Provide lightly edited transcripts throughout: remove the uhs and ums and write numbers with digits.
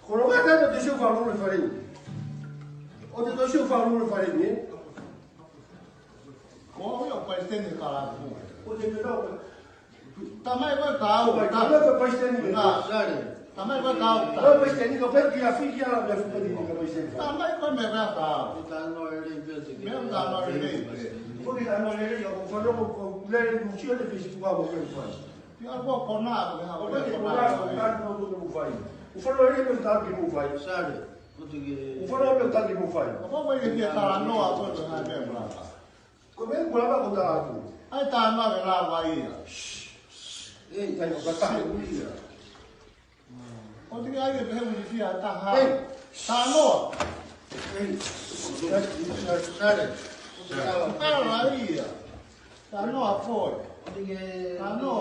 Colocate do seu valor diferente. Onde do seu valor diferente? Como eu paisteni kala ku? Onde me dá? Tamai ko kau, Mas não é paisteni. na sare. Tamai ko kau. Não é paisteni, que eu perdi a filha lá da filha de paisteni. Tamai ko me ka kau. Me ta no ri. Porque a mulher eu falou com ele não tinha de festival o que ele faz. Ti ko kona ko ha ko Porque o kona. cara não tudo não vai. O falou ele não tá que não vai. Sare. O falou ele tá que não vai. Ko ko ye ki ta no a ko ha me bra. Como é que vai contar tudo? Ai ta no ke la wa yi. Ei, tá no catar. O ti ai ke he mu ti a ta ha. Ta no. Ei, Sare. Ta la yi. Ta no a foi. Ta no.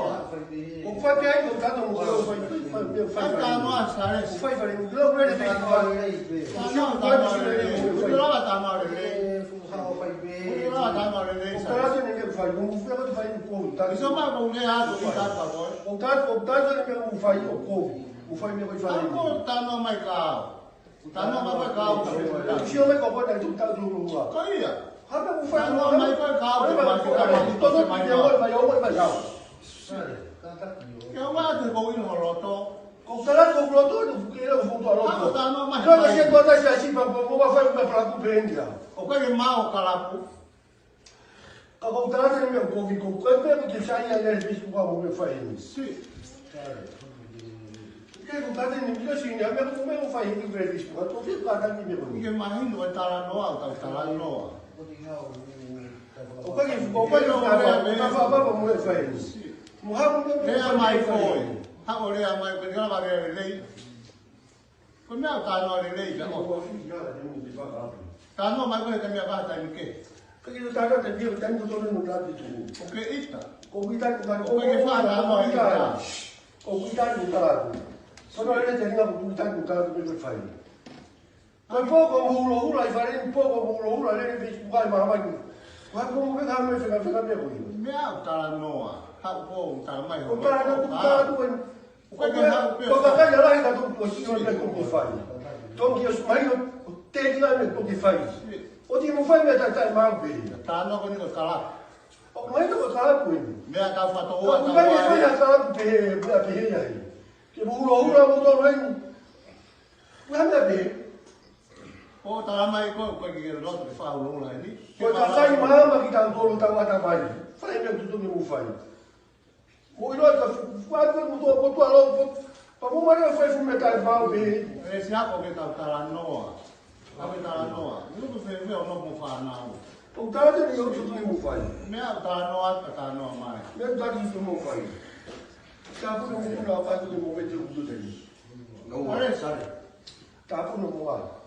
o faz que aí não tá no faz. Ta no a sare. O faz para o globo ele fez igual. Ta no ta no ri. Ko la ta no ri. Ko la ta no ri. O cara tem que faz, o ferro faz o povo, tá? Isso vai com o errado que tá com a O cara tem que faz o povo, o faz me vai fazer. voz. Tá no mais caro. Tá no mais caro. O senhor vai comprar daí tu tá do lugar. Caia. Há que o faz Tá no mais caro. todo dia vai eu vai já. Eu vou ter com o roloto. O cara comprou todo, porque ele voltou a Tá loja. no mais Não deixa caro. botar assim para fazer para compreender. O que é mal calapo? O cara tem que ouvir com quanto que sai aí às vezes com o meu faz. Sim. Que o cara tem que assim, né? Meu faz que vê isso, eu tô vendo cara que me O que é mais indo vai estar lá no alto, tá lá no. O que o meu faz. Muhammad É a mais foi. A olha mais que ela vai ver. Como é tá no ri já. Tá no mais que me vai tá em que? Porque o cara tem que ter todo no lado de tudo. O que é isso? O cuidado do cara, O que faz lá no cuidado. O cuidado do cara. Só não ele tem que cuidar do cara do meu faz. Mas pouco mulo e farei pouco mulo ele fez vai mais. Mas como que vai me ficar bem? Meu tá no. Ha po tá mais. O cara não cuidado do O que é mal? o cara já lá está tudo assim, não é como faz. Então que os pais tem lá no que faz. O que não faz me tá mal bem. Tá no com o cala. O mais do cara com ele. Me tá fato O que vai fazer a cara para bem aí. Que mulo mudou aí. Vai me bem. O tá mais com que o outro faz o lá ali. Pois tá sai mama que tá todo tá lá trabalho. Faz mesmo tudo me faz. O outro faz mudou botou logo. Para o marido foi fumetar mal bem. Esse a que tá lá no. Tá lá no. Não sei ver o não faz não. O cara tem eu tudo me faz. Me tá no mais. Mesmo tá tudo me faz. Tá por um lá faz tudo me meter tudo dele. Não é, sabe? Tá por um lá.